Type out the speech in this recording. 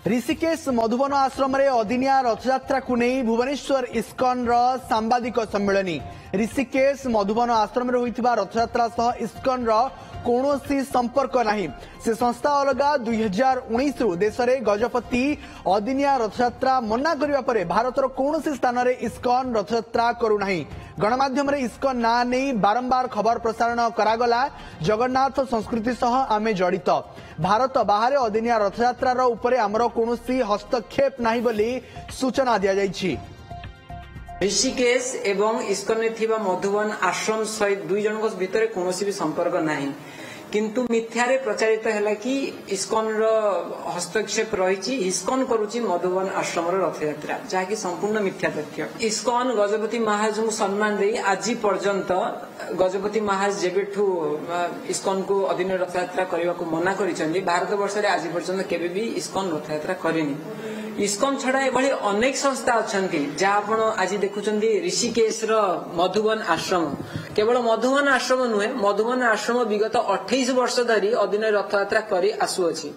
ऋषिकेश मधुबन आश्रम रे अदिनिया रथयात्रा को नहीं भुवनेश्वर इस्कॉन सांबादिक सम्मेलन ऋषिकेश मधुबन आश्रम रे होइथिबा रथयात्रा सह इस्कॉन कौनसी संपर्क नहीं से संस्था अलग 2019 रु देश में गजपति अदिनिया रथयात्रा मना करने पर भारतर कौन स्थान में इस्कॉन रथयात्रा करूना गणमाध्यम इस्कॉन ना नहीं बारंबार खबर प्रसारण करागला जगन्नाथ संस्कृति सह आमे जड़ित भारत बाहर अदिनिया रथयात्रा उपरे आमर कौन हस्तक्षेप नहीं बोली सूचना दि जाइछि। ऋषिकेश एवं इस्कन थिबा मधुबन आश्रम सहित दुई जन भितर कौन भी संपर्क नहीं किंतु मिथ्यारे प्रचारित है कि इस्कन हस्तक्षेप रही इस्कन करुच्ची मधुबन आश्रम रथयात्रा जहाँकि संपूर्ण मिथ्या तथ्य। इस्कन गजपति महाराज को सम्मान दे आज पर्यंत गजपति महाराज जेबेठू इस्कन को अधीन रथयात्रा करने को मना कर भारत वर्ष आज पर्यंत केबे भी इस्कन रथयात्रा करेनी। इस्कन छड़ा एभली अनेक संस्था अच्छा जहाँ आप आज देखुं ऋषिकेश मधुबन आश्रम केवल मधुबन आश्रम नुहे मधुबन आश्रम विगत 28 वर्ष धरी अधीन रथयात्रा करी आसुअछि।